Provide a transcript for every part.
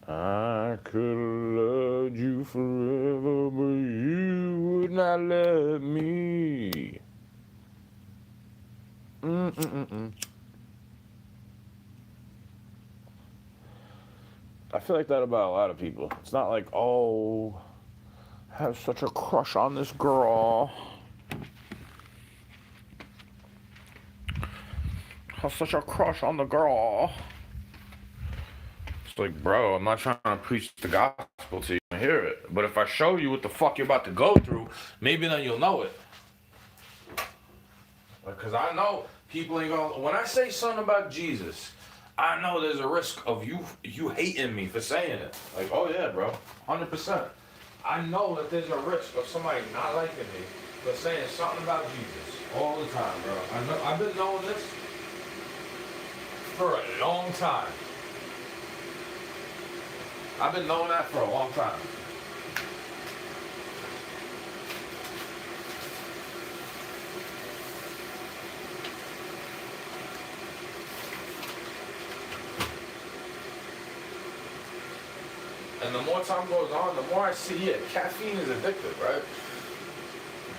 I could have loved you forever, but you would not let me. Mm-mm-mm-mm. I feel like that about a lot of people. It's not like, oh, I have such a crush on this girl. I have such a crush on the girl. It's like, bro, I'm not trying to preach the gospel to you and hear it. But if I show you what the fuck you're about to go through, maybe then you'll know it. Because I know people ain't gonna. When I say something about Jesus, I know there's a risk of you hating me for saying it. Like, oh yeah, bro, 100%. I know that there's a risk of somebody not liking me for saying something about Jesus all the time, bro. I know. I've been knowing this for a long time. I've been knowing that for a long time. And the more time goes on, the more I see it. Caffeine is addictive, right?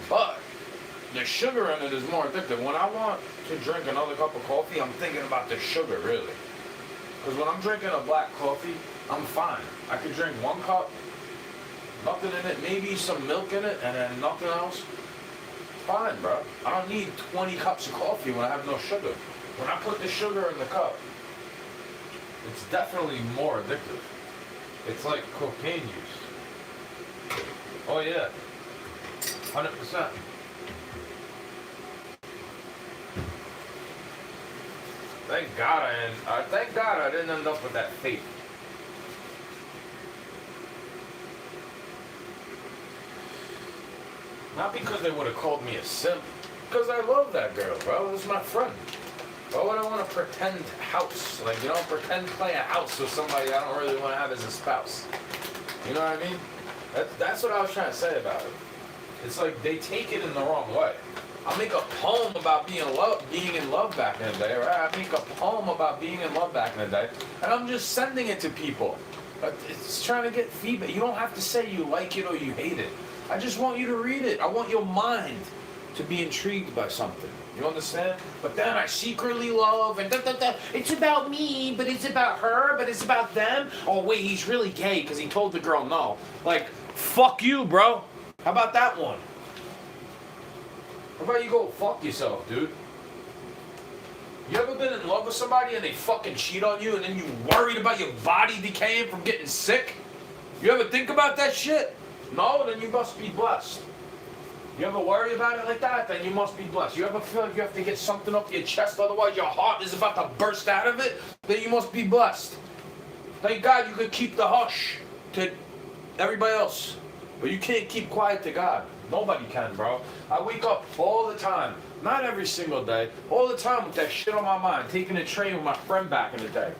But the sugar in it is more addictive. When I want to drink another cup of coffee, I'm thinking about the sugar, really. Because when I'm drinking a black coffee, I'm fine. I could drink one cup, nothing in it, maybe some milk in it, and then nothing else. Fine, bro. I don't need 20 cups of coffee when I have no sugar. When I put the sugar in the cup, it's definitely more addictive. It's like cocaine use. Oh yeah, 100%. Thank God I didn't end up with that fate. Not because they would have called me a simp, because I love that girl, bro. It was my friend. Why would I want to pretend house? Like, pretend play a house with somebody I don't really want to have as a spouse. You know what I mean? That's what I was trying to say about it. It's like they take it in the wrong way. I make a poem about being in love back in the day, right? I make a poem about being in love back in the day, and I'm just sending it to people. It's trying to get feedback. You don't have to say you like it or you hate it. I just want you to read it. I want your mind to be intrigued by something. You understand? But then I secretly love and it's about me, but it's about her, but it's about them. Oh wait, he's really gay because he told the girl no. Like, fuck you, bro. How about that one? How about you go fuck yourself, dude? You ever been in love with somebody and they fucking cheat on you and then you worried about your body decaying from getting sick? You ever think about that shit? No? Then you must be blessed. You ever worry about it like that? Then you must be blessed. You ever feel like you have to get something up your chest, otherwise your heart is about to burst out of it? Then you must be blessed. Thank God you could keep the hush to everybody else. But you can't keep quiet to God. Nobody can, bro. I wake up all the time. Not every single day. All the time with that shit on my mind. Taking a train with my friend back in the day.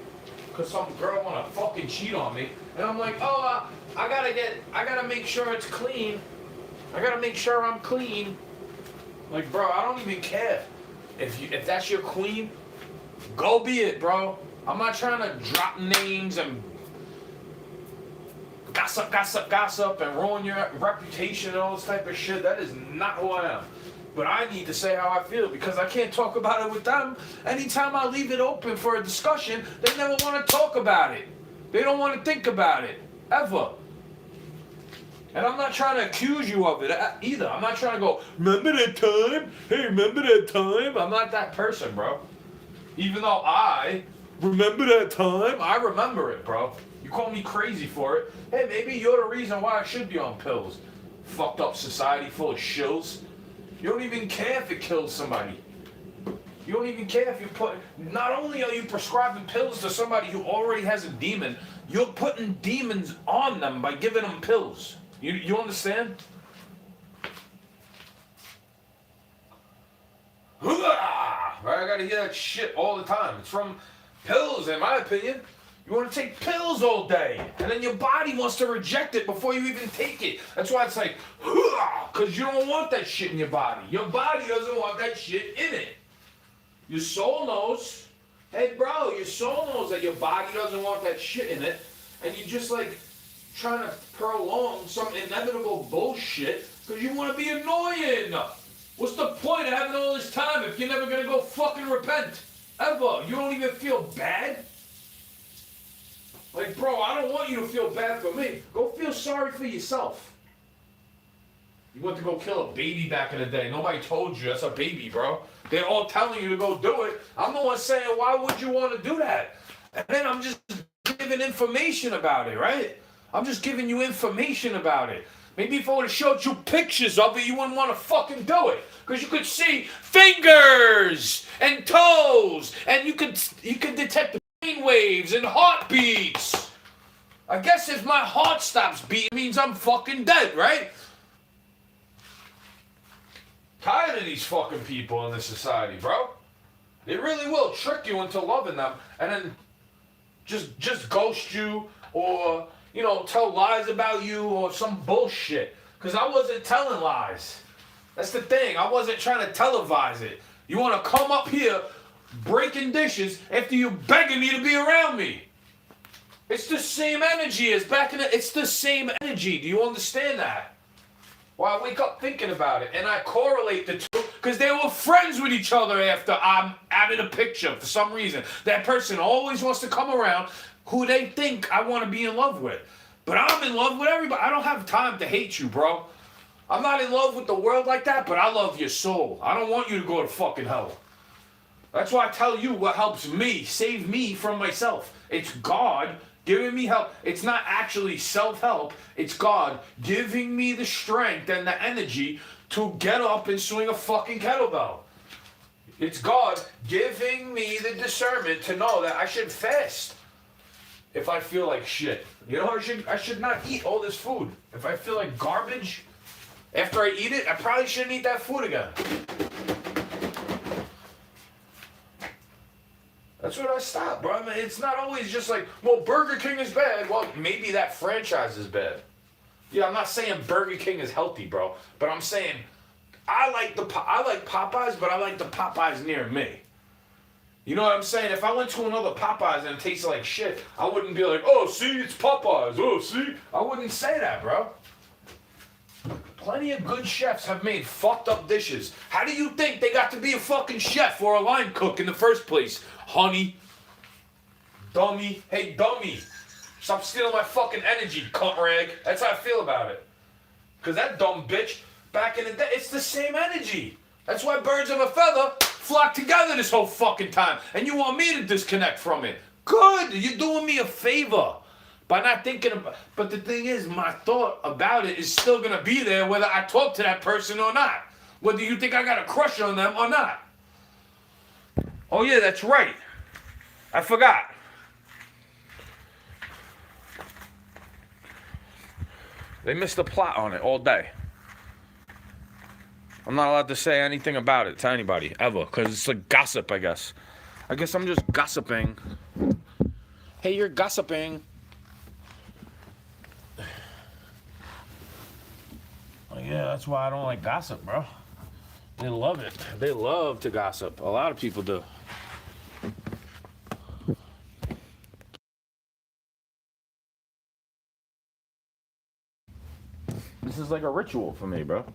Because some girl wanna fucking cheat on me. And I'm like, oh, I gotta make sure it's clean. I gotta make sure I'm clean. Like, bro, I don't even care. If that's your queen, go be it, bro. I'm not trying to drop names and gossip, and ruin your reputation and all this type of shit. That is not who I am. But I need to say how I feel because I can't talk about it with them. Anytime I leave it open for a discussion, they never want to talk about it. They don't want to think about it. Ever. And I'm not trying to accuse you of it either. I'm not trying to go, remember that time? Hey, remember that time? I'm not that person, bro. Even though I remember that time, I remember it, bro. You call me crazy for it. Hey, maybe you're the reason why I should be on pills. Fucked up society full of shills. You don't even care if it kills somebody. You don't even care if you put... Not only are you prescribing pills to somebody who already has a demon, you're putting demons on them by giving them pills. You understand? Right? I gotta hear that shit all the time. It's from pills, in my opinion. You want to take pills all day, and then your body wants to reject it before you even take it. That's why it's like, because you don't want that shit in your body. Your body doesn't want that shit in it. Your soul knows. Hey, bro, your soul knows that your body doesn't want that shit in it, and you're just like trying to prolong some inevitable bullshit because you want to be annoying. What's the point of having all this time if you're never gonna go fucking repent? Ever. You don't even feel bad? Like, bro, I don't want you to feel bad for me. Go feel sorry for yourself. You went to go kill a baby back in the day. Nobody told you that's a baby, bro. They're all telling you to go do it. I'm the one saying, why would you want to do that? And then I'm just giving information about it, right? I'm just giving you information about it. Maybe if I would have showed you pictures of it, you wouldn't want to fucking do it. Because you could see fingers and toes, and you could detect brain waves and heartbeats. I guess if my heart stops beating, it means I'm fucking dead, right? Tired of these fucking people in this society, bro. They really will trick you into loving them, and then just ghost you, or tell lies about you or some bullshit. Because I wasn't telling lies. That's the thing. I wasn't trying to televise it. You want to come up here breaking dishes after you begging me to be around me. It's the same energy as back in the... It's the same energy. Do you understand that? Well, I wake up thinking about it, and I correlate the two because they were friends with each other after I'm out of the picture for some reason. That person always wants to come around who they think I want to be in love with. But I'm in love with everybody. I don't have time to hate you, bro. I'm not in love with the world like that, but I love your soul. I don't want you to go to fucking hell. That's why I tell you what helps me, save me from myself. It's God giving me help. It's not actually self-help. It's God giving me the strength and the energy to get up and swing a fucking kettlebell. It's God giving me the discernment to know that I should fast if I feel like shit. I should not eat all this food. If I feel like garbage after I eat it, I probably shouldn't eat that food again. That's what I stopped, bro. I mean, it's not always just like, well, Burger King is bad. Well, maybe that franchise is bad. Yeah, I'm not saying Burger King is healthy, bro. But I'm saying I like Popeyes, but I like the Popeyes near me. You know what I'm saying? If I went to another Popeyes and it tasted like shit, I wouldn't be like, oh, see, it's Popeyes. Oh, see? I wouldn't say that, bro. Plenty of good chefs have made fucked up dishes. How do you think they got to be a fucking chef or a line cook in the first place? Honey. Dummy. Hey, dummy. Stop stealing my fucking energy, cunt rag. That's how I feel about it. Because that dumb bitch, back in the day, it's the same energy. That's why birds of a feather flock together this whole fucking time. And you want me to disconnect from it. Good. You're doing me a favor. By not thinking about, but the thing is, my thought about it is still gonna be there whether I talk to that person or not. Whether you think I got a crush on them or not. Oh yeah, that's right. I forgot. They missed the plot on it all day. I'm not allowed to say anything about it to anybody, ever, because it's like gossip, I guess. I guess I'm just gossiping. Hey, you're gossiping. Yeah, that's why I don't like gossip, bro. They love it. They love to gossip. A lot of people do. This is like a ritual for me, bro.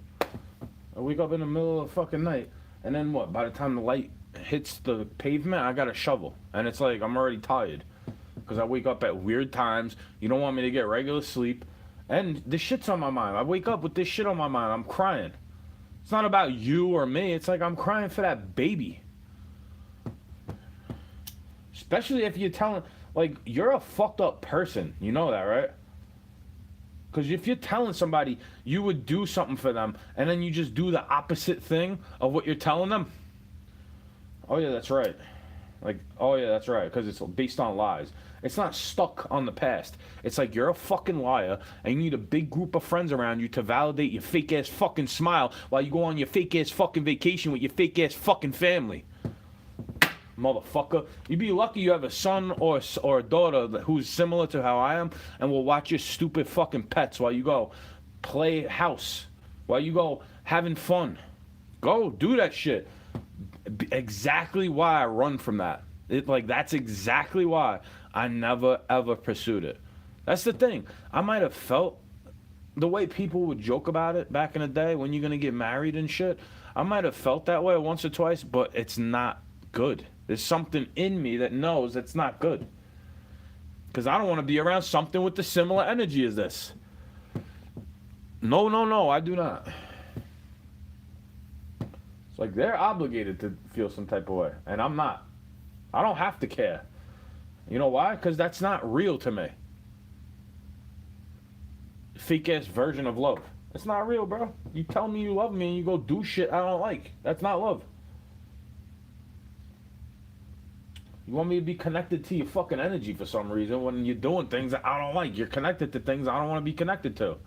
I wake up in the middle of the fucking night, and then what? By the time the light hits the pavement, I got a shovel. And it's like, I'm already tired. Because I wake up at weird times. You don't want me to get regular sleep. And this shit's on my mind. I wake up with this shit on my mind. I'm crying. It's not about you or me. It's like I'm crying for that baby. Especially if you're telling, like, you're a fucked up person. You know that, right? Because if you're telling somebody you would do something for them, and then you just do the opposite thing of what you're telling them. Oh, yeah, that's right. Like, oh, yeah, that's right. Because it's based on lies. It's not stuck on the past. It's like you're a fucking liar and you need a big group of friends around you to validate your fake ass fucking smile while you go on your fake ass fucking vacation with your fake ass fucking family. Motherfucker. You'd be lucky you have a son or a daughter who's similar to how I am and will watch your stupid fucking pets while you go play house, while you go having fun. Go do that shit. Exactly why I run from that. That's exactly why I never ever pursued it. That's the thing. I might have felt the way people would joke about it back in the day when you're gonna get married and shit. I might have felt that way once or twice, but it's not good. There's something in me that knows it's not good. Because I don't want to be around something with the similar energy as this. No, I do not. It's like they're obligated to feel some type of way, and I'm not. I don't have to care. You know why? Because that's not real to me. Fake ass version of love. It's not real, bro. You tell me you love me and you go do shit I don't like. That's not love. You want me to be connected to your fucking energy for some reason when you're doing things that I don't like. You're connected to things I don't want to be connected to.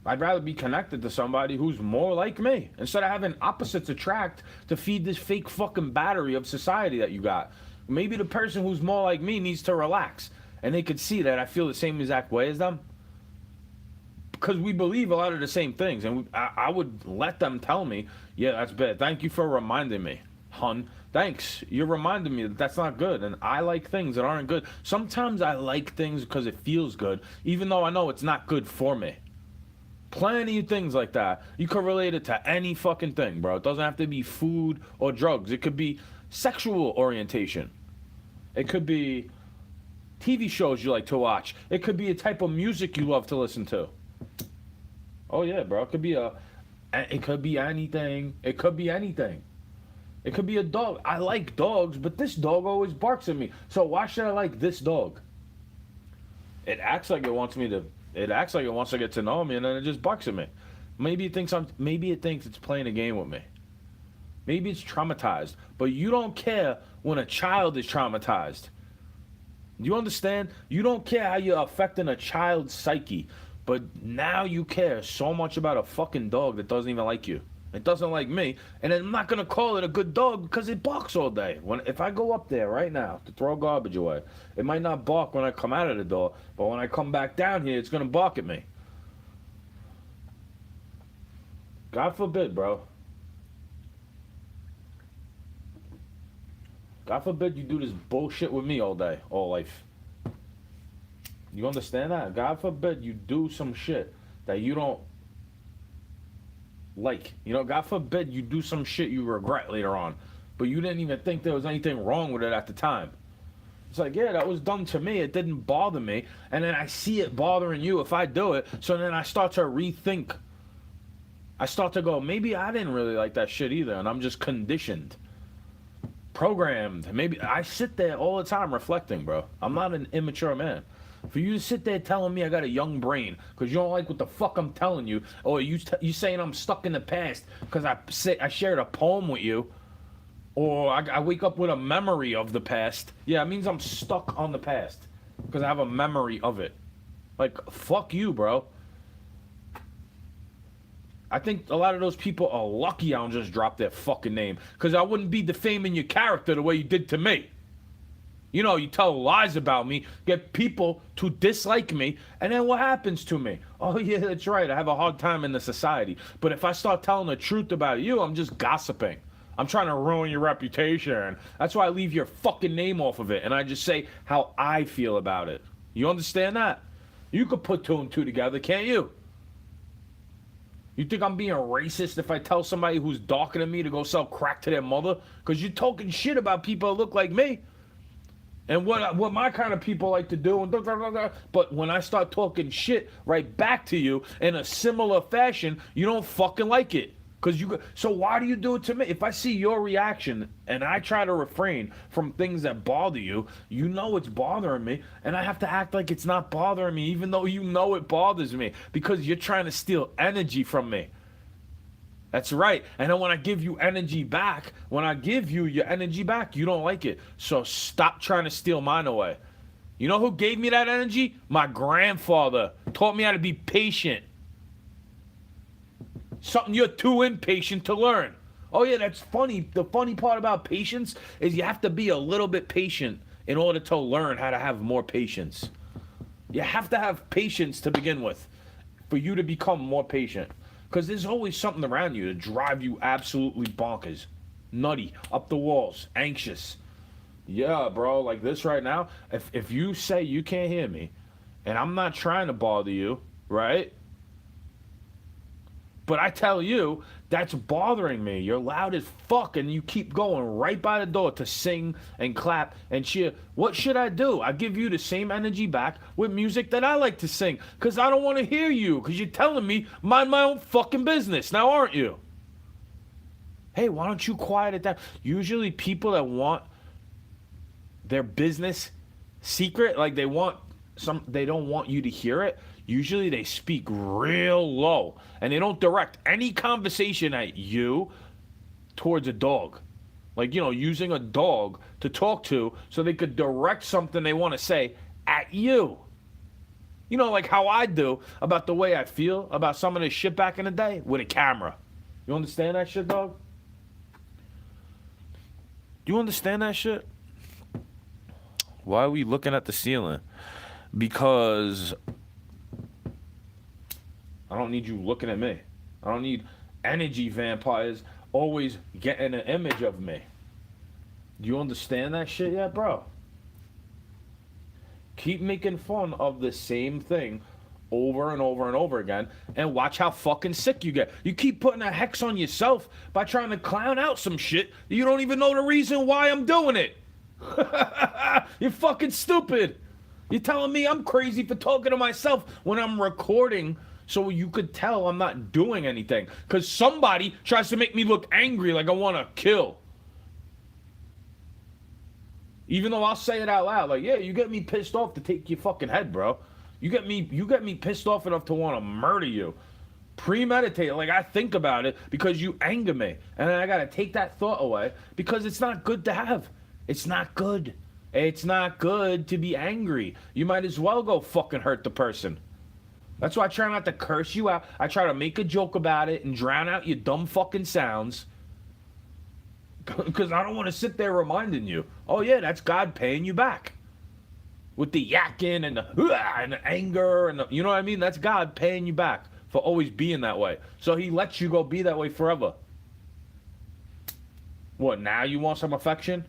I'd rather be connected to somebody who's more like me instead of having opposites attract to feed this fake fucking battery of society that you got. Maybe the person who's more like me needs to relax and they could see that I feel the same exact way as them. Because we believe a lot of the same things, and I would let them tell me, yeah, that's bad. Thank you for reminding me, hun. Thanks. You're reminding me that that's not good, and I like things that aren't good. Sometimes I like things because it feels good, even though I know it's not good for me. Plenty of things like that. You can relate it to any fucking thing, bro. It doesn't have to be food or drugs. It could be sexual orientation. It could be TV shows you like to watch. It could be a type of music you love to listen to. Oh yeah, bro. It could be anything. It could be anything. It could be a dog. I like dogs, but this dog always barks at me. So why should I like this dog? It acts like it wants to get to know me, and then it just barks at me. Maybe it thinks it's playing a game with me. Maybe it's traumatized. But you don't care when a child is traumatized. You understand? You don't care how you're affecting a child's psyche. But now you care so much about a fucking dog that doesn't even like you. It doesn't like me. And I'm not going to call it a good dog because it barks all day. If I go up there right now to throw garbage away, it might not bark when I come out of the door. But when I come back down here, it's going to bark at me. God forbid, bro. God forbid you do this bullshit with me all day, all life. You understand that? God forbid you do some shit that you don't like. You know, God forbid you do some shit you regret later on. But you didn't even think there was anything wrong with it at the time. It's like, yeah, that was done to me. It didn't bother me. And then I see it bothering you if I do it. So then I start to rethink. I start to go, maybe I didn't really like that shit either. And I'm just conditioned. Programmed. Maybe I sit there all the time reflecting, bro. I'm not an immature man. For you to sit there telling me I got a young brain because you don't like what the fuck I'm telling you, or you saying I'm stuck in the past because I shared a poem with you, or I wake up with a memory of the past. Yeah, it means I'm stuck on the past because I have a memory of it. Like, fuck you, bro. I think a lot of those people are lucky I don't just drop their fucking name because I wouldn't be defaming your character the way you did to me. You know, you tell lies about me, get people to dislike me, and then what happens to me? Oh, yeah, that's right. I have a hard time in the society. But if I start telling the truth about you, I'm just gossiping. I'm trying to ruin your reputation. That's why I leave your fucking name off of it, and I just say how I feel about it. You understand that? You could put two and two together, can't you? You think I'm being racist if I tell somebody who's darker than me to go sell crack to their mother? Because you're talking shit about people that look like me. And what my kind of people like to do, but when I start talking shit right back to you in a similar fashion, you don't fucking like it. So why do you do it to me? If I see your reaction and I try to refrain from things that bother you, you know it's bothering me, and I have to act like it's not bothering me, even though you know it bothers me, because you're trying to steal energy from me. That's right. And then when I give you energy back, when I give you your energy back, you don't like it. So stop trying to steal mine away. You know who gave me that energy? My grandfather taught me how to be patient. Something you're too impatient to learn. Oh yeah, that's funny. The funny part about patience is you have to be a little bit patient in order to learn how to have more patience. You have to have patience to begin with for you to become more patient. Because there's always something around you to drive you absolutely bonkers. Nutty, up the walls, anxious. Yeah, bro, like this right now. If you say you can't hear me, And I'm not trying to bother you, right? But I tell you, that's bothering me. You're loud as fuck and you keep going right by the door to sing and clap and cheer. What should I do? I give you the same energy back with music that I like to sing because I don't want to hear you because you're telling me mind my own fucking business now, aren't you? Hey, why don't you quiet it down? Usually people that want their business secret, like they don't want you to hear it. Usually they speak real low and they don't direct any conversation at you towards a dog. Like, using a dog to talk to so they could direct something they want to say at you. Like how I do about the way I feel about some of this shit back in the day with a camera. You understand that shit, dog? Do you understand that shit? Why are we looking at the ceiling? Because I don't need you looking at me. I don't need energy vampires always getting an image of me. Do you understand that shit yet, bro? Keep making fun of the same thing over and over and over again and watch how fucking sick you get. You keep putting a hex on yourself by trying to clown out some shit that you don't even know the reason why I'm doing it. You're fucking stupid. You're telling me I'm crazy for talking to myself when I'm recording so you could tell I'm not doing anything. Because somebody tries to make me look angry like I want to kill. Even though I'll say it out loud. Like, yeah, you get me pissed off to take your fucking head, bro. You get me pissed off enough to want to murder you. Premeditated. Like, I think about it because you anger me. And then I got to take that thought away because it's not good to have. It's not good. It's not good to be angry. You might as well go fucking hurt the person. That's why I try not to curse you out. I try to make a joke about it and drown out your dumb fucking sounds. Because I don't want to sit there reminding you, oh yeah, that's God paying you back. With the yakking and the anger and you know what I mean? That's God paying you back for always being that way. So he lets you go be that way forever. What, now you want some affection?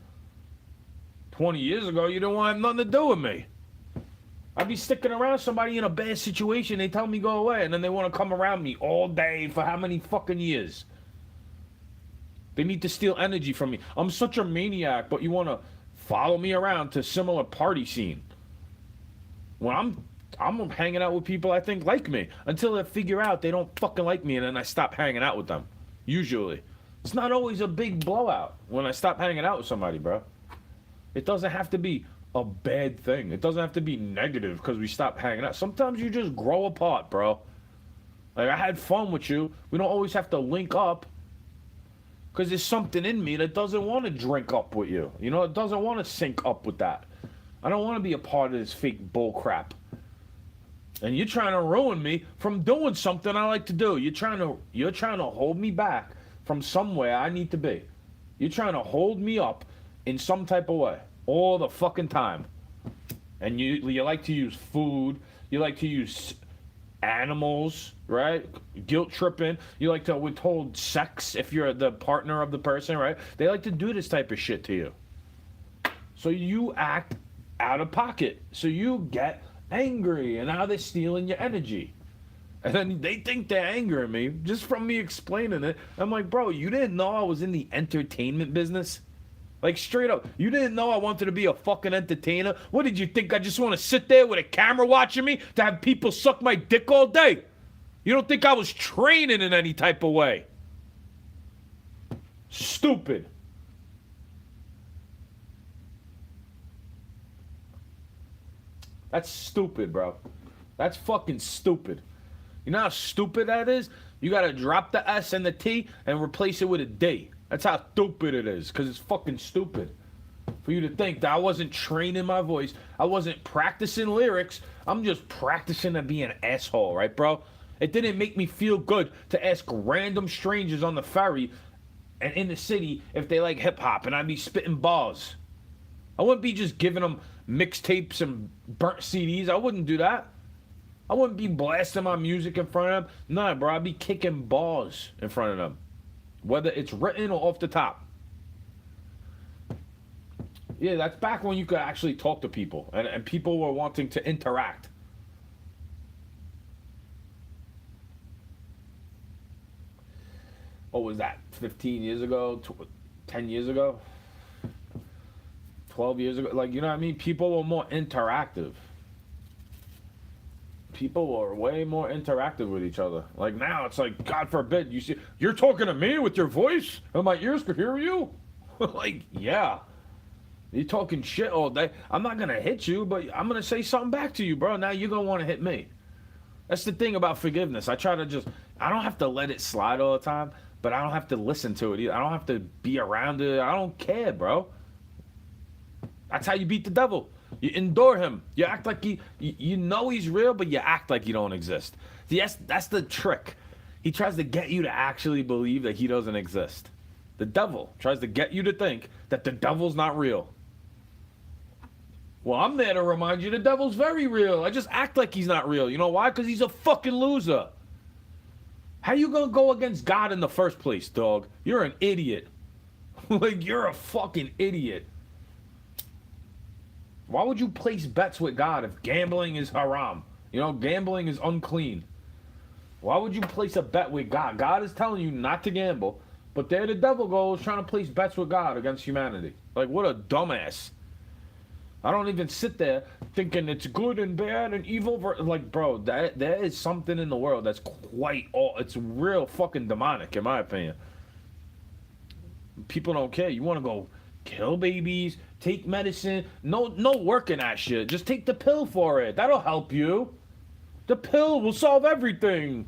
20 years ago, you didn't want to have nothing to do with me. I'd be sticking around somebody in a bad situation. They tell me go away, and then they want to come around me all day for how many fucking years? They need to steal energy from me. I'm such a maniac, but you want to follow me around to a similar party scene. When I'm hanging out with people I think like me until they figure out they don't fucking like me, and then I stop hanging out with them. Usually. It's not always a big blowout when I stop hanging out with somebody, bro. It doesn't have to be a bad thing. It doesn't have to be negative because we stop hanging out. Sometimes you just grow apart, bro. Like, I had fun with you. We don't always have to link up because there's something in me that doesn't want to drink up with you. You know, it doesn't want to sync up with that. I don't want to be a part of this fake bull crap. And you're trying to ruin me from doing something I like to do. You're trying to hold me back from somewhere I need to be. You're trying to hold me up in some type of way all the fucking time. And you like to use food. You like to use animals, right? Guilt tripping. You like to withhold sex if you're the partner of the person, right? They like to do this type of shit to you. So you act out of pocket. So you get angry, and now they're stealing your energy. And then they think they're angering me just from me explaining it. I'm like, bro, you didn't know I was in the entertainment business? Like, straight up, you didn't know I wanted to be a fucking entertainer? What did you think? I just want to sit there with a camera watching me to have people suck my dick all day? You don't think I was training in any type of way? Stupid. That's stupid, bro. That's fucking stupid. You know how stupid that is? You gotta drop the S and the T and replace it with a D. That's how stupid it is, because it's fucking stupid. For you to think that I wasn't training my voice, I wasn't practicing lyrics, I'm just practicing to be an asshole, right, bro? It didn't make me feel good to ask random strangers on the ferry and in the city if they like hip-hop, and I'd be spitting bars. I wouldn't be just giving them mixtapes and burnt CDs. I wouldn't do that. I wouldn't be blasting my music in front of them. Nah, bro, I'd be kicking balls in front of them. Whether it's written or off the top. Yeah, that's back when you could actually talk to people. And people were wanting to interact. what was that, 15 years ago, 10 years ago, 12 years ago? Like, you know what I mean? People were more interactive. People were way more interactive with each other. Like now, it's like, God forbid, you're talking to me with your voice, and my ears could hear you. Like, yeah, you're talking shit all day. I'm not gonna hit you, but I'm gonna say something back to you, bro. Now you're gonna want to hit me. That's the thing about forgiveness. I don't have to let it slide all the time, but I don't have to listen to it either. I don't have to be around it. I don't care, bro. That's how you beat the devil. You endure him. You act like you know he's real, but you act like you don't exist. See, that's the trick. He tries to get you to actually believe that he doesn't exist. The devil tries to get you to think that the devil's not real. Well, I'm there to remind you the devil's very real. I just act like he's not real. You know why? Because he's a fucking loser. How you gonna go against God in the first place, dog? You're an idiot. Like, you're a fucking idiot. Why would you place bets with God if gambling is haram? You know, gambling is unclean. Why would you place a bet with God? God is telling you not to gamble, but there the devil goes trying to place bets with God against humanity. Like, what a dumbass. I don't even sit there thinking it's good and bad and evil. Like, bro, there is something in the world that's it's real fucking demonic, in my opinion. People don't care. You want to go kill babies, take medicine. No work in that shit. Just take the pill for it. That'll help you. The pill will solve everything.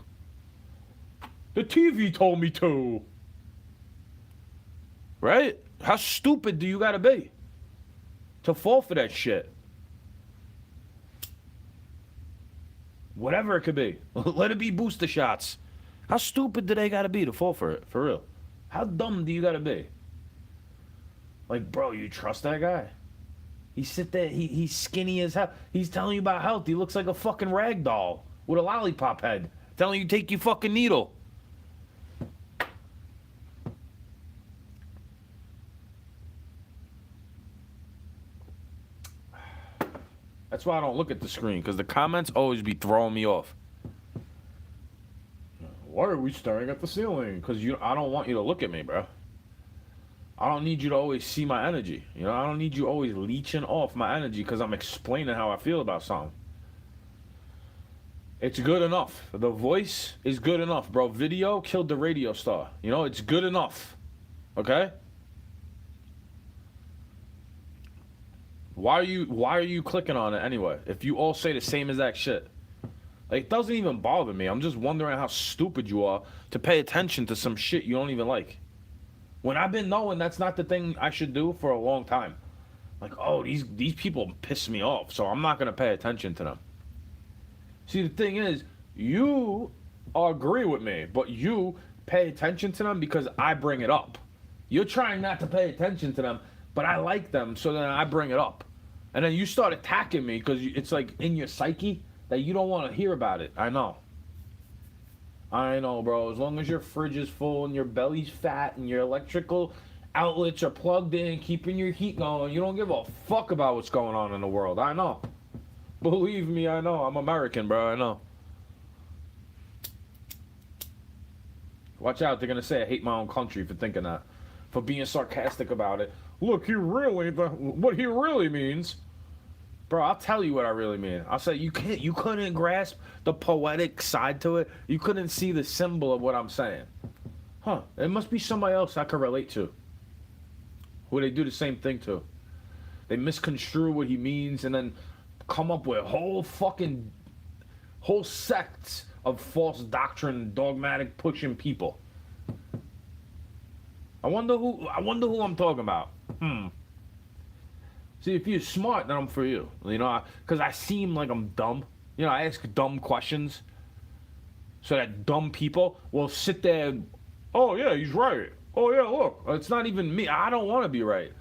The TV told me to. Right? How stupid do you gotta be to fall for that shit? Whatever it could be. Let it be booster shots. How stupid do they gotta be to fall for it? For real. How dumb do you gotta be? Like, bro, you trust that guy? He sit there, he's skinny as hell. He's telling you about health. He looks like a fucking rag doll with a lollipop head. Telling you take your fucking needle. That's why I don't look at the screen, because the comments always be throwing me off. Why are we staring at the ceiling? Because I don't want you to look at me, bro. I don't need you to always see my energy. You know, I don't need you always leeching off my energy because I'm explaining how I feel about something. It's good enough. The voice is good enough, bro. Video killed the radio star. You know, it's good enough. Okay? Why are you clicking on it anyway? If you all say the same exact shit. Like, it doesn't even bother me. I'm just wondering how stupid you are to pay attention to some shit you don't even like. When I've been knowing that's not the thing I should do for a long time. Like, oh, these people piss me off, so I'm not going to pay attention to them. See, the thing is, you agree with me, but you pay attention to them because I bring it up. You're trying not to pay attention to them, but I like them, so then I bring it up. And then you start attacking me because it's like in your psyche that you don't want to hear about it. I know, bro. As long as your fridge is full and your belly's fat and your electrical outlets are plugged in, keeping your heat going, you don't give a fuck about what's going on in the world. I know. Believe me, I know. I'm American, bro. I know. Watch out. They're going to say I hate my own country for thinking that. For being sarcastic about it. Look, what he really means. Bro, I'll tell you what I really mean. I'll say you couldn't grasp the poetic side to it. You couldn't see the symbol of what I'm saying. Huh, it must be somebody else I could relate to. Who they do the same thing to. They misconstrue what he means and then come up with whole sects of false doctrine, dogmatic pushing people. I wonder who I'm talking about. See, if you're smart, then I'm for you. You know, because I seem like I'm dumb. You know, I ask dumb questions. So that dumb people will sit there and, oh, yeah, he's right. Oh, yeah, look. It's not even me. I don't want to be right.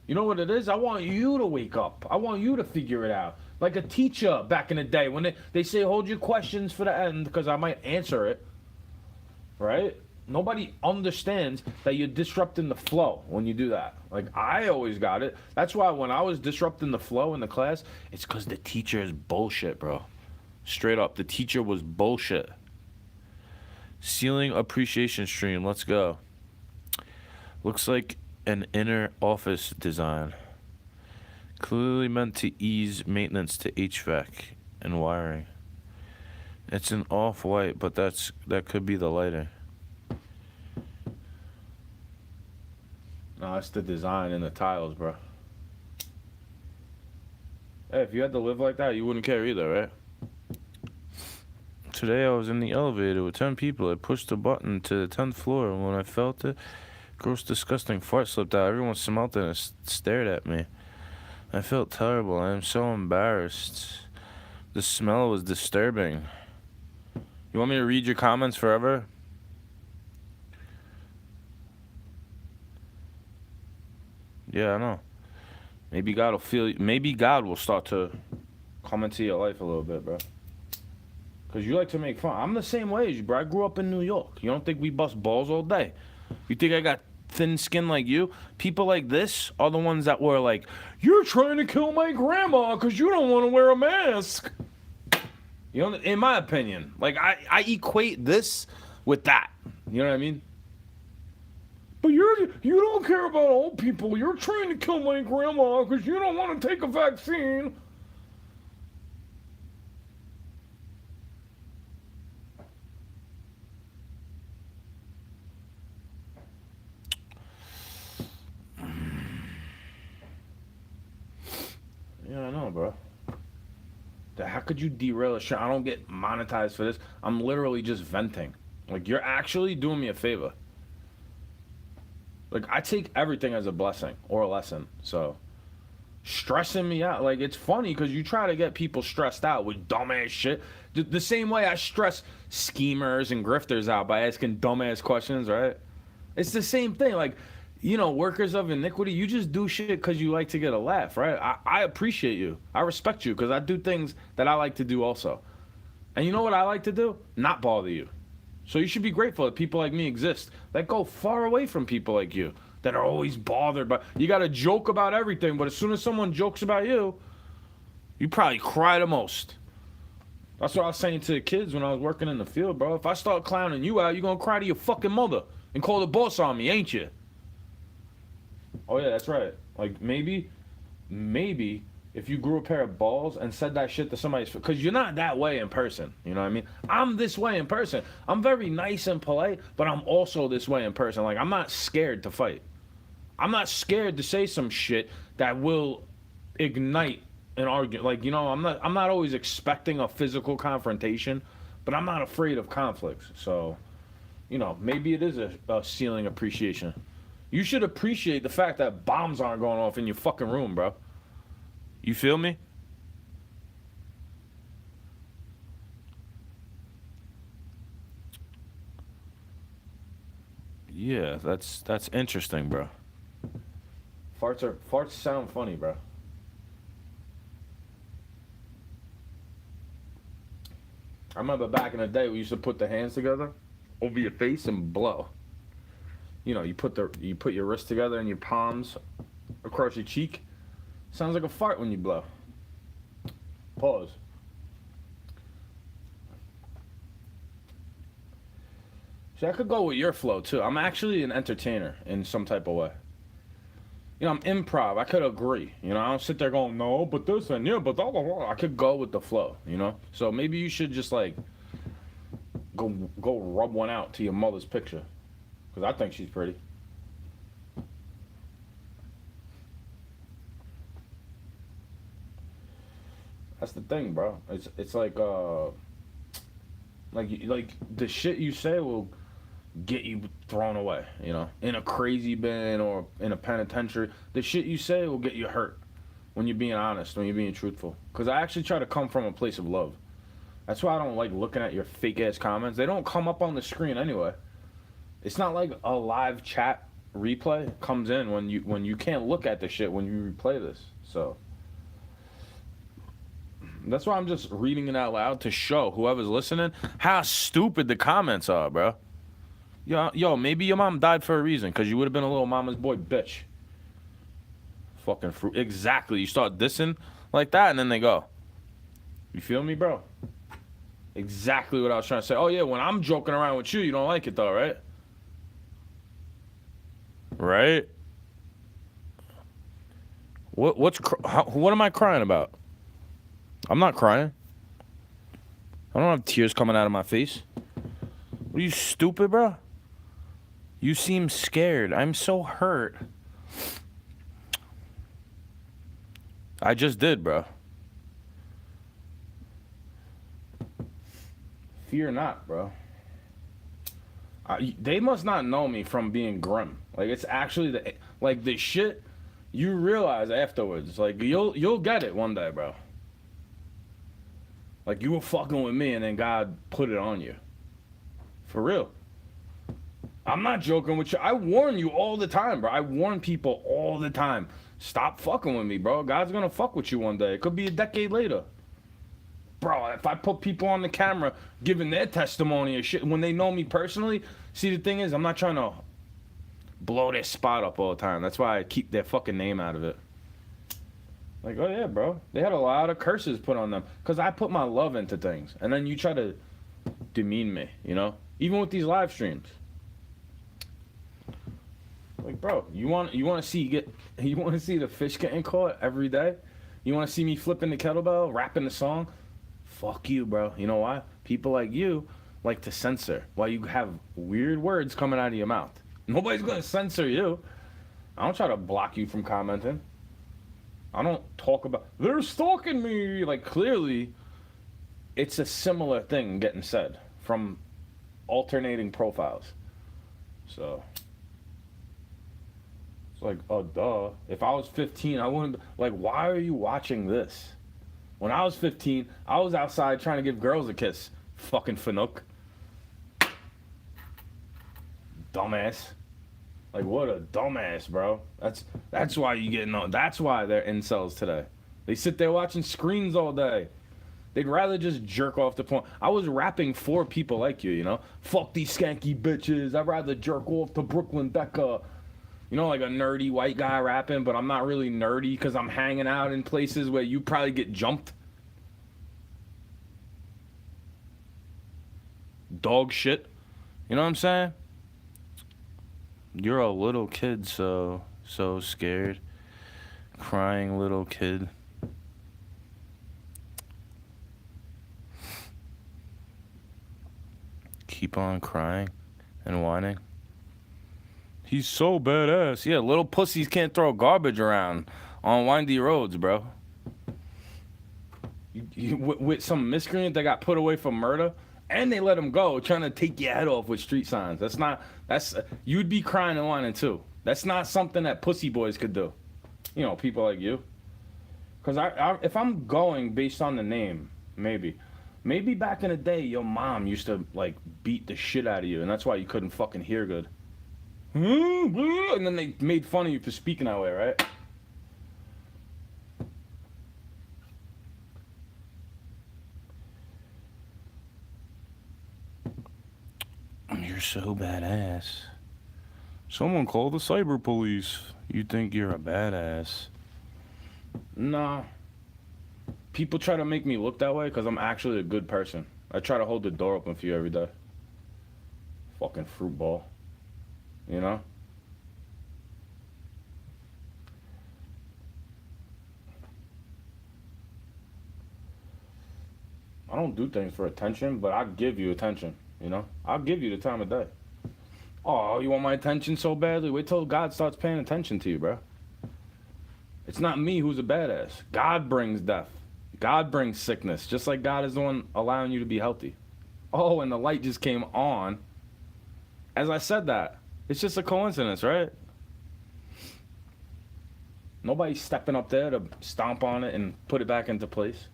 You know what it is? I want you to wake up. I want you to figure it out. Like a teacher back in the day when they say, hold your questions for the end because I might answer it. Right? Nobody understands that you're disrupting the flow when you do that. Like, I always got it. That's why when I was disrupting the flow in the class, it's because the teacher is bullshit, bro. Straight up, the teacher was bullshit. Ceiling appreciation stream. Let's go. Looks like an inner office design. Clearly meant to ease maintenance to HVAC and wiring. It's an off-white, but that could be the lighting. No, it's the design and the tiles, bro. Hey, if you had to live like that, you wouldn't care either, right? Today I was in the elevator with 10 people. I pushed the button to the 10th floor, and when I felt it, gross, disgusting fart slipped out. Everyone smelled it and stared at me. I felt terrible. I am so embarrassed. The smell was disturbing. You want me to read your comments forever? Yeah, I know. Maybe God will feel. Maybe God will start to come into your life a little bit, bro. Cause you like to make fun. I'm the same way as you, bro. I grew up in New York. You don't think we bust balls all day? You think I got thin skin like you? People like this are the ones that were like, "You're trying to kill my grandma because you don't want to wear a mask." You know, in my opinion, like I equate this with that. You know what I mean? But you don't care about old people. You're trying to kill my grandma because you don't want to take a vaccine. Yeah, I know, bro. How could you derail a show? I don't get monetized for this. I'm literally just venting. Like, you're actually doing me a favor. Like, I take everything as a blessing or a lesson. So, stressing me out. Like, it's funny because you try to get people stressed out with dumbass shit. The same way I stress schemers and grifters out by asking dumbass questions, right? It's the same thing. Like, you know, workers of iniquity, you just do shit because you like to get a laugh, right? I appreciate you. I respect you because I do things that I like to do also. And you know what I like to do? Not bother you. So you should be grateful that people like me exist that go far away from people like you that are always bothered by. You got to joke about everything, but as soon as someone jokes about you, you probably cry the most. That's what I was saying to the kids when I was working in the field, bro. If I start clowning you out, you're going to cry to your fucking mother and call the boss on me, ain't you? Oh, yeah, that's right. Like, maybe if you grew a pair of balls and said that shit to somebody, because you're not that way in person, you know what I mean? I'm this way in person. I'm very nice and polite, but I'm also this way in person. Like, I'm not scared to fight. I'm not scared to say some shit that will ignite an argument. Like, you know, I'm not always expecting a physical confrontation, but I'm not afraid of conflicts. So, you know, maybe it is a ceiling appreciation. You should appreciate the fact that bombs aren't going off in your fucking room, bro. You feel me? Yeah, that's interesting, bro. Farts sound funny, bro. I remember back in the day we used to put the hands together over your face and blow. You know, you put your wrists together and your palms across your cheek. Sounds like a fart when you blow. Pause. See, I could go with your flow too. I'm actually an entertainer in some type of way. You know, I'm improv. I could agree. You know, I don't sit there going, no, but this and yeah, but blah, blah, blah. I could go with the flow, you know? So maybe you should just like go rub one out to your mother's picture. Because I think she's pretty. That's the thing, bro. It's like the shit you say will get you thrown away, you know, in a crazy bin or in a penitentiary. The shit you say will get you hurt when you're being honest, when you're being truthful. Because I actually try to come from a place of love. That's why I don't like looking at your fake ass comments. They don't come up on the screen anyway. It's not like a live chat replay comes in when you can't look at the shit when you replay this. So that's why I'm just reading it out loud to show whoever's listening how stupid the comments are, bro. Yo, maybe your mom died for a reason, because you would have been a little mama's boy bitch. Fucking fruit. Exactly. You start dissing like that, and then they go. You feel me, bro? Exactly what I was trying to say. Oh yeah, when I'm joking around with you, you don't like it though, right? Right? What am I crying about? I'm not crying. I don't have tears coming out of my face. Are you stupid, bro? You seem scared. I'm so hurt. I just did, bro. Fear not, bro. They must not know me from being grim. Like, it's actually the shit you realize afterwards. Like, you'll get it one day, bro. Like, you were fucking with me and then God put it on you. For real. I'm not joking with you. I warn you all the time, bro. I warn people all the time. Stop fucking with me, bro. God's gonna fuck with you one day. It could be a decade later. Bro, if I put people on the camera giving their testimony and shit, when they know me personally, see, the thing is, I'm not trying to blow their spot up all the time. That's why I keep their fucking name out of it. Like, oh yeah, bro. They had a lot of curses put on them. Because I put my love into things. And then you try to demean me, you know? Even with these live streams. Like, bro, you want to see the fish getting caught every day? You want to see me flipping the kettlebell, rapping the song? Fuck you, bro. You know why? People like you like to censor while you have weird words coming out of your mouth. Nobody's going to censor you. I don't try to block you from commenting. I don't talk about, they're stalking me. Like, clearly, it's a similar thing getting said from alternating profiles. So, it's like, oh, duh. If I was 15, I wouldn't, like, why are you watching this? When I was 15, I was outside trying to give girls a kiss. Fucking Fanuc. Dumbass. Like, what a dumbass, bro. That's why you getting on. That's why they're incels today. They sit there watching screens all day. They'd rather just jerk off the porn. I was rapping for people like you, you know? Fuck these skanky bitches. I'd rather jerk off to Brooklyn Becca. You know, like a nerdy white guy rapping, but I'm not really nerdy because I'm hanging out in places where you probably get jumped. Dog shit. You know what I'm saying? You're a little kid, so scared. Crying little kid. Keep on crying and whining. He's so badass. Yeah, little pussies can't throw garbage around on windy roads, bro. With some miscreant that got put away for murder, and they let him go, trying to take your head off with street signs. You'd be crying and whining too. That's not something that pussy boys could do. You know, people like you. Because if I'm going based on the name, maybe back in the day, your mom used to, like, beat the shit out of you, and that's why you couldn't fucking hear good. And then they made fun of you for speaking that way, right? You're so badass. Someone call the cyber police. You think you're a badass. Nah. People try to make me look that way because I'm actually a good person. I try to hold the door open for you every day. Fucking fruit ball. You know? I don't do things for attention, but I give you attention. You know? I'll give you the time of day. Oh, you want my attention so badly? Wait till God starts paying attention to you, bro. It's not me who's a badass. God brings death. God brings sickness. Just like God is the one allowing you to be healthy. Oh, and the light just came on. As I said that. It's just a coincidence, right? Nobody's stepping up there to stomp on it and put it back into place.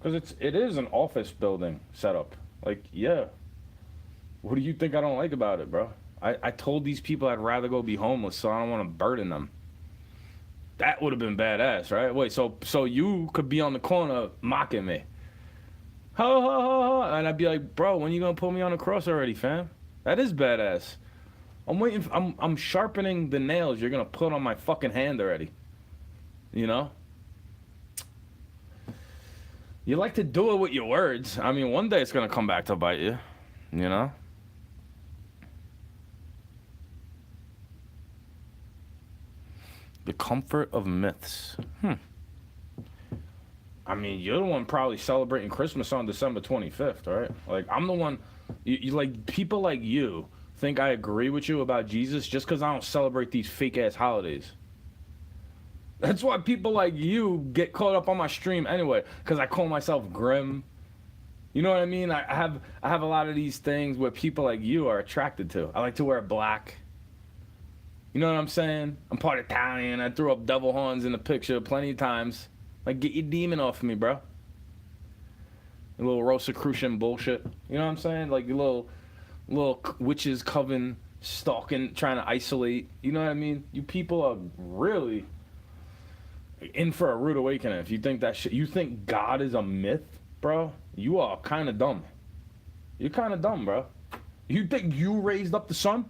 Because it is an office building setup. Like, yeah. What do you think I don't like about it, bro? I told these people I'd rather go be homeless, so I don't want to burden them. That would have been badass, right? Wait, so you could be on the corner mocking me. Ho, ho, ho, ho. And I'd be like, bro, when you going to put me on the cross already, fam? That is badass. I'm waiting. I'm sharpening the nails you're going to put on my fucking hand already. You know? You like to do it with your words. I mean, one day it's gonna come back to bite you. You know. The comfort of myths. I mean, you're the one probably celebrating Christmas on December 25th, right? Like, I'm the one. You like people like you think I agree with you about Jesus just because I don't celebrate these fake ass holidays. That's why people like you get caught up on my stream anyway, because I call myself grim. You know what I mean? I have a lot of these things where people like you are attracted to. I like to wear black. You know what I'm saying? I'm part Italian. I threw up devil horns in the picture plenty of times. Like, get your demon off me, bro. A little Rosicrucian bullshit. You know what I'm saying? Like, a little witches coven stalking, trying to isolate. You know what I mean? You people are really in for a rude awakening if you think that shit. You think God is a myth, bro? You are kind of dumb. You're kind of dumb, bro. You think you raised up the sun?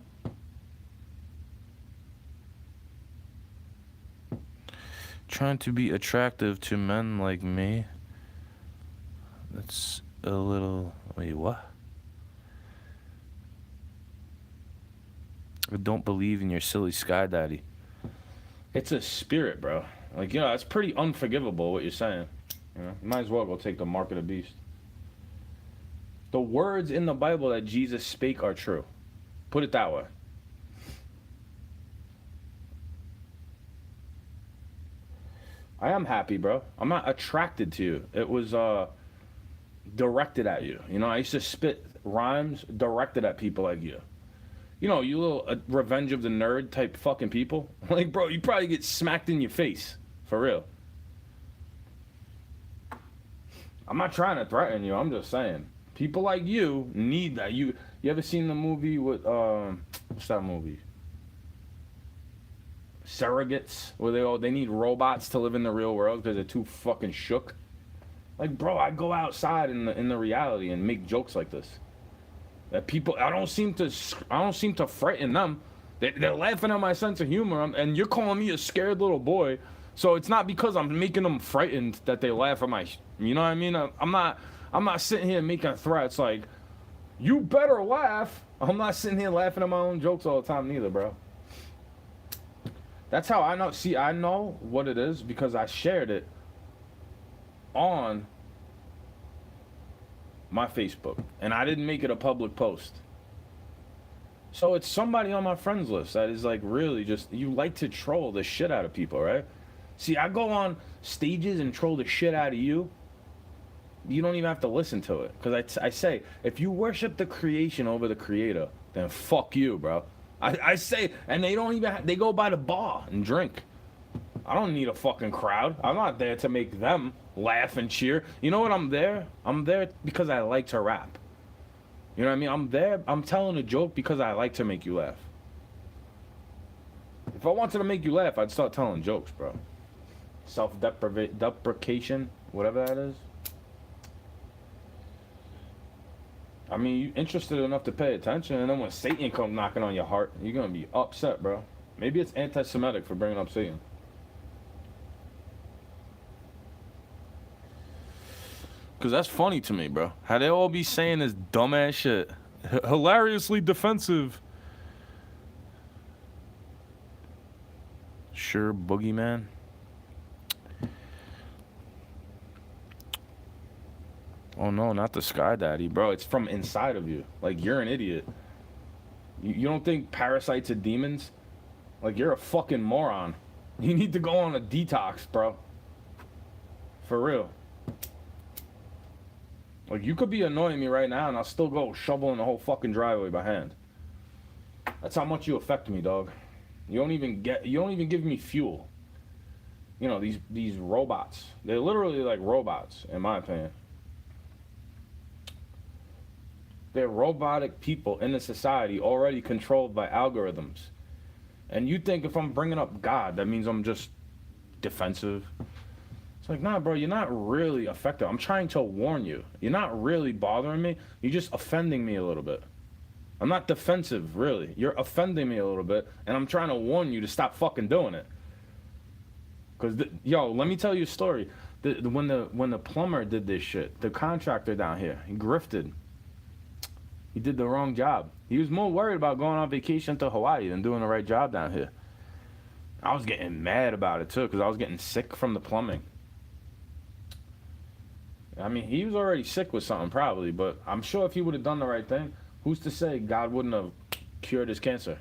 Trying to be attractive to men like me. That's a little... Wait, what? I don't believe in your silly sky daddy. It's a spirit, bro. Like, you know, it's pretty unforgivable what you're saying. You know, you might as well go take the mark of the beast. The words in the Bible that Jesus spake are true. Put it that way. I am happy, bro. I'm not attracted to you. It was directed at you. You know, I used to spit rhymes directed at people like you. You know, you little Revenge of the Nerd type fucking people. Like, bro, you probably get smacked in your face. For real. I'm not trying to threaten you. I'm just saying. People like you need that. You ever seen the movie with, what's that movie? Surrogates, where they need robots to live in the real world because they're too fucking shook. Like, bro, I go outside in the reality and make jokes like this. That people, I don't seem to frighten them. They're laughing at my sense of humor, and you're calling me a scared little boy. So it's not because I'm making them frightened that they laugh at my, you know what I mean? I'm not sitting here making threats like, you better laugh. I'm not sitting here laughing at my own jokes all the time neither, bro. That's how I know. See, I know what it is because I shared it on my Facebook. And I didn't make it a public post. So it's somebody on my friends list that is like really just, you like to troll the shit out of people, right? See, I go on stages and troll the shit out of you. You don't even have to listen to it. Because I say, if you worship the creation over the creator, then fuck you, bro. I say, and they don't even, they go by the bar and drink. I don't need a fucking crowd. I'm not there to make them laugh and cheer. You know what I'm there? I'm there because I like to rap. You know what I mean? I'm there, I'm telling a joke because I like to make you laugh. If I wanted to make you laugh, I'd start telling jokes, bro. Self-deprecation, whatever that is. I mean, you interested enough to pay attention, and then when Satan comes knocking on your heart, you're gonna be upset, bro. Maybe it's anti-Semitic for bringing up Satan. Cause that's funny to me, bro. How they all be saying this dumbass shit, hilariously defensive. Sure, boogeyman. Oh no, not the Sky Daddy, bro. It's from inside of you. Like, you're an idiot. You don't think parasites are demons? Like, you're a fucking moron. You need to go on a detox, bro. For real. Like, you could be annoying me right now and I'll still go shoveling the whole fucking driveway by hand. That's how much you affect me, dog. You don't even give me fuel. You know, these robots. They're literally like robots, in my opinion. They're robotic people in a society already controlled by algorithms. And you think if I'm bringing up God, that means I'm just defensive? It's like, nah, bro, you're not really effective. I'm trying to warn you. You're not really bothering me. You're just offending me a little bit. I'm not defensive, really. You're offending me a little bit, and I'm trying to warn you to stop fucking doing it. Because, yo, let me tell you a story. When the plumber did this shit, the contractor down here, he grifted. He did the wrong job. He was more worried about going on vacation to Hawaii than doing the right job down here. I was getting mad about it too, because I was getting sick from the plumbing. I mean, he was already sick with something probably, but I'm sure if he would have done the right thing, who's to say God wouldn't have cured his cancer?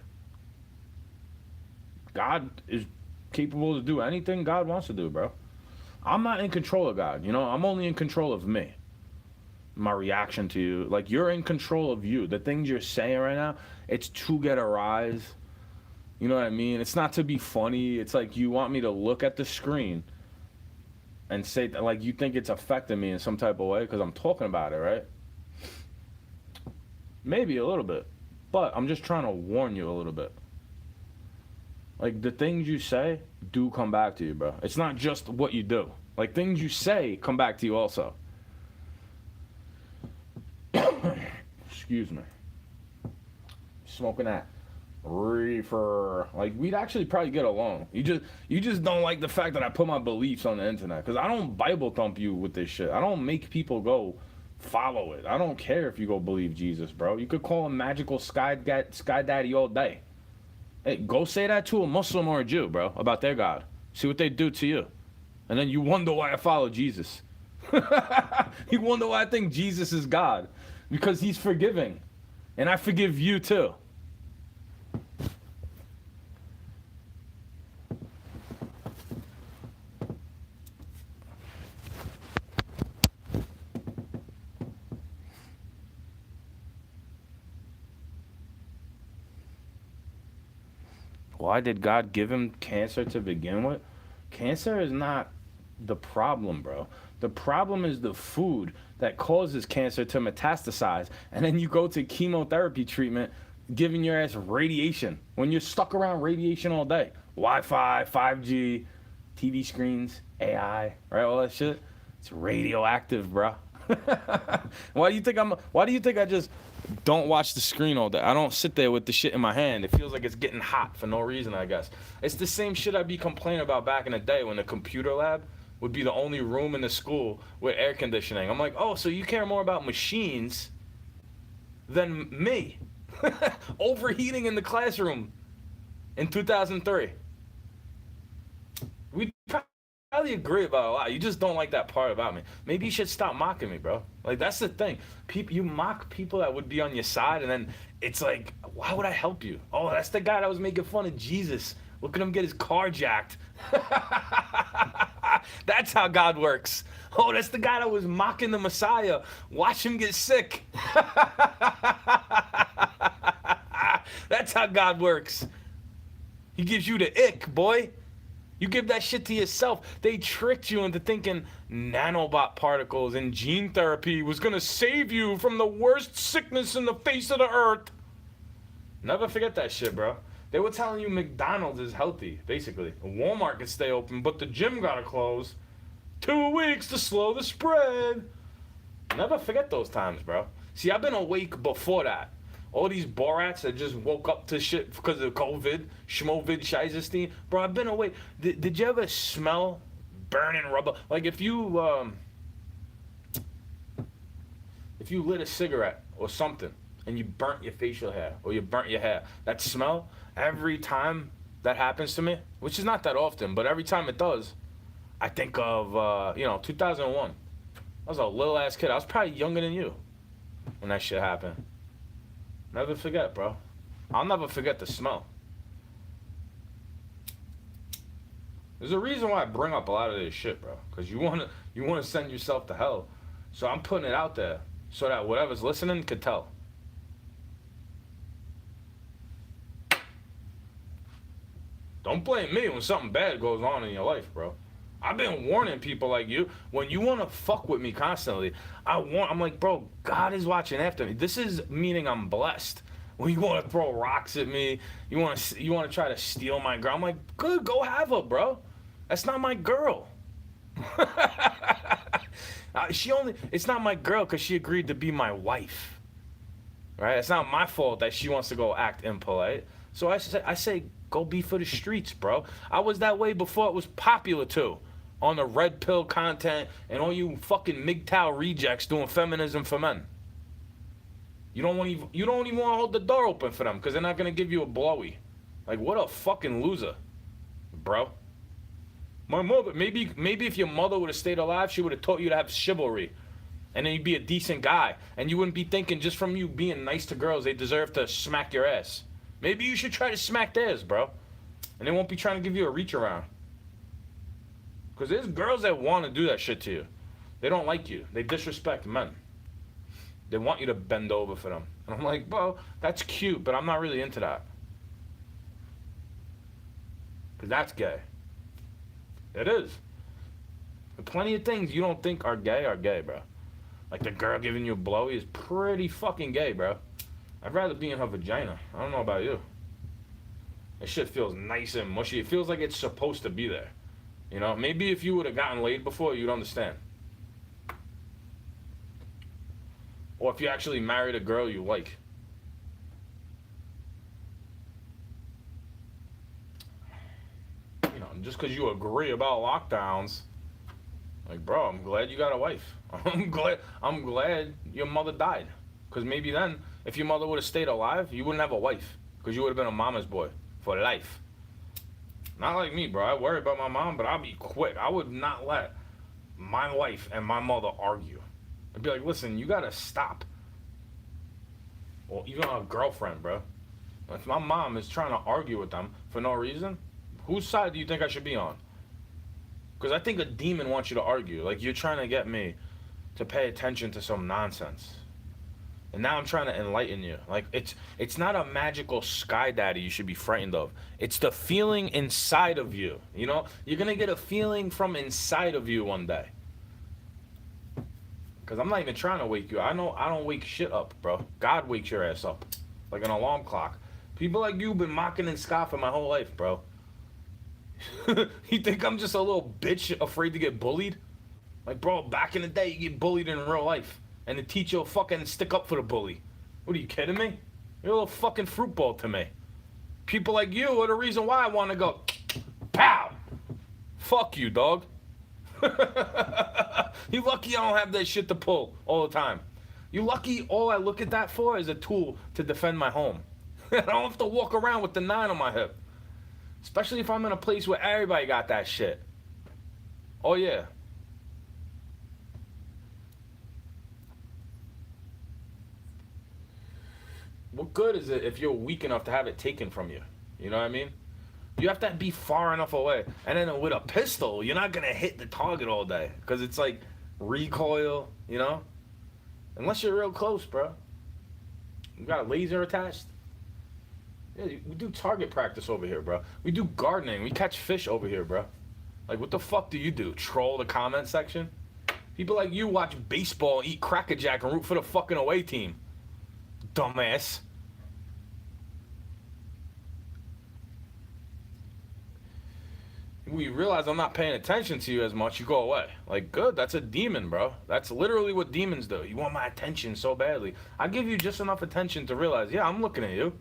God is capable to do anything God wants to do, bro. I'm not in control of God, you know? I'm only in control of me. My reaction to you. Like, you're in control of you. The things you're saying right now, it's to get a rise. You know what I mean? It's not to be funny. It's like you want me to look at the screen and say, like, you think it's affecting me in some type of way because I'm talking about it, right? Maybe a little bit. But I'm just trying to warn you a little bit. Like, the things you say do come back to you, bro. It's not just what you do. Like, things you say come back to you also. Excuse me. Smoking that reefer. Like, we'd actually probably get along. You just don't like the fact that I put my beliefs on the internet. Because I don't Bible thump you with this shit. I don't make people go follow it. I don't care if you go believe Jesus, bro. You could call him magical sky daddy all day. Hey, go say that to a Muslim or a Jew, bro, about their God. See what they do to you. And then you wonder why I follow Jesus. You wonder why I think Jesus is God. Because he's forgiving. And I forgive you too. Why did God give him cancer to begin with? Cancer is not the problem, bro. The problem is the food that causes cancer to metastasize. And then you go to chemotherapy treatment, giving your ass radiation. When you're stuck around radiation all day. Wi-Fi, 5G, TV screens, AI, right? All that shit. It's radioactive, bro. Why do you think I just don't watch the screen all day? I don't sit there with the shit in my hand. It feels like it's getting hot for no reason, I guess. It's the same shit I'd be complaining about back in the day when the computer lab would be the only room in the school with air conditioning. I'm like, oh, so you care more about machines than me. Overheating in the classroom in 2003. We probably agree about a lot. You just don't like that part about me. Maybe you should stop mocking me, bro. Like, that's the thing. You mock people that would be on your side, and then it's like, why would I help you? Oh, that's the guy that was making fun of Jesus. Look at him get his car jacked. That's how God works. Oh, that's the guy that was mocking the Messiah. Watch him get sick. That's how God works. He gives you the ick, boy. You give that shit to yourself. They tricked you into thinking nanobot particles and gene therapy was going to save you from the worst sickness in the face of the earth. Never forget that shit, bro. They were telling you McDonald's is healthy, basically. Walmart can stay open, but the gym gotta close. 2 weeks to slow the spread. Never forget those times, bro. See, I've been awake before that. All these Borats that just woke up to shit because of COVID, Schmovid, Scheizestein. Bro, I've been awake. Did you ever smell burning rubber? Like, if you lit a cigarette or something, and you burnt your facial hair, or you burnt your hair, that smell, every time that happens to me, which is not that often, but every time it does, I think of, 2001. I was a little ass kid. I was probably younger than you when that shit happened. Never forget, bro. I'll never forget the smell. There's a reason why I bring up a lot of this shit, bro. Because you wanna send yourself to hell. So I'm putting it out there so that whatever's listening could tell. Don't blame me when something bad goes on in your life, bro. I've been warning people like you. When you want to fuck with me constantly, I'm like, bro, God is watching after me. This is meaning I'm blessed. When you want to throw rocks at me, you want to try to steal my girl. I'm like, good, go have her, bro. That's not my girl. It's not my girl because she agreed to be my wife. Right? It's not my fault that she wants to go act impolite. So I say, go be for the streets, bro. I was that way before it was popular too. on the red pill content and all you fucking MGTOW rejects doing feminism for men. You don't even want to hold the door open for them because they're not gonna give you a blowy. Like, what a fucking loser, bro. My mother, maybe if your mother would have stayed alive, she would have taught you to have chivalry, and then you'd be a decent guy, and you wouldn't be thinking just from you being nice to girls they deserve to smack your ass. Maybe you should try to smack theirs, bro, and they won't be trying to give you a reach around. Because there's girls that want to do that shit to you. They don't like you. They disrespect men. They want you to bend over for them. And I'm like, bro, that's cute, but I'm not really into that. Because that's gay. It is. But plenty of things you don't think are gay, bro. Like the girl giving you a blowy is pretty fucking gay, bro. I'd rather be in her vagina. I don't know about you. That shit feels nice and mushy. It feels like it's supposed to be there. You know, maybe if you would have gotten laid before, you'd understand. Or if you actually married a girl you like. You know, just because you agree about lockdowns, like, bro, I'm glad you got a wife. I'm glad your mother died. Because maybe then, if your mother would have stayed alive, you wouldn't have a wife. Because you would have been a mama's boy for life. Not like me, bro. I worry about my mom, but I'll be quick. I would not let my wife and my mother argue. I'd be like, listen, you gotta stop. Or even a girlfriend, bro. If my mom is trying to argue with them for no reason, whose side do you think I should be on? Because I think a demon wants you to argue. Like, you're trying to get me to pay attention to some nonsense. And now I'm trying to enlighten you. Like, it's not a magical sky daddy you should be frightened of. It's the feeling inside of you. You know? You're going to get a feeling from inside of you one day. Because I'm not even trying to wake you. I know I don't wake shit up, bro. God wakes your ass up. Like an alarm clock. People like you have been mocking and scoffing my whole life, bro. You think I'm just a little bitch afraid to get bullied? Like, bro, back in the day, you get bullied in real life. And the teacher will fucking stick up for the bully. What, are you kidding me? You're a little fucking fruit ball to me. People like you are the reason why I want to go, pow! Fuck you, dog. You lucky I don't have that shit to pull all the time. You lucky all I look at that for is a tool to defend my home. I don't have to walk around with the 9 on my hip. Especially if I'm in a place where everybody got that shit. Oh, yeah. What good is it if you're weak enough to have it taken from you? You know what I mean? You have to be far enough away. And then with a pistol, you're not going to hit the target all day. Because it's like recoil, you know? Unless you're real close, bro. You got a laser attached. Yeah, we do target practice over here, bro. We do gardening. We catch fish over here, bro. Like, what the fuck do you do? Troll the comment section? People like you watch baseball, eat Cracker Jack, and root for the fucking away team. Dumbass. When you realize I'm not paying attention to you as much, you go away. Like, good, that's a demon, bro. That's literally what demons do. You want my attention so badly. I give you just enough attention to realize, yeah, I'm looking at you.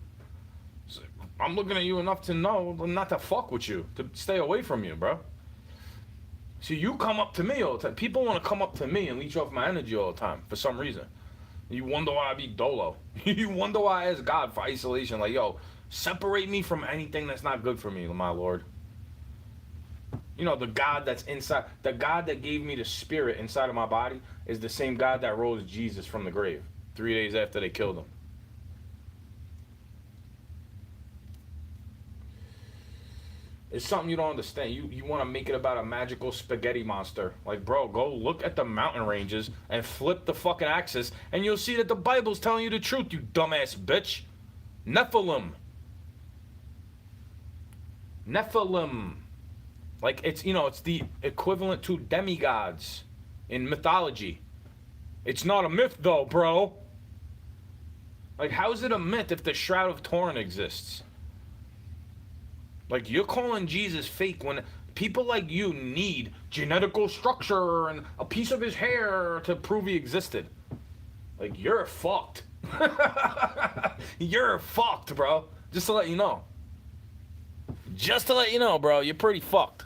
I'm looking at you enough to know not to fuck with you, to stay away from you, bro. See, you come up to me all the time. People want to come up to me and leech off my energy all the time for some reason. You wonder why I be dolo. You wonder why I ask God for isolation. Like, yo, separate me from anything that's not good for me, my Lord. You know, the God that's inside, the God that gave me the spirit inside of my body is the same God that rose Jesus from the grave 3 days after they killed him. It's something you don't understand. You want to make it about a magical spaghetti monster. Like, bro, go look at the mountain ranges and flip the fucking axis, and you'll see that the Bible's telling you the truth, you dumbass bitch. Nephilim. Nephilim. Like, it's, you know, it's the equivalent to demigods in mythology. It's not a myth, though, bro. Like, how is it a myth if the Shroud of Turin exists? Like, you're calling Jesus fake when people like you need genetical structure and a piece of his hair to prove he existed. Like, you're fucked. You're fucked, bro. Just to let you know. Just to let you know, bro, you're pretty fucked.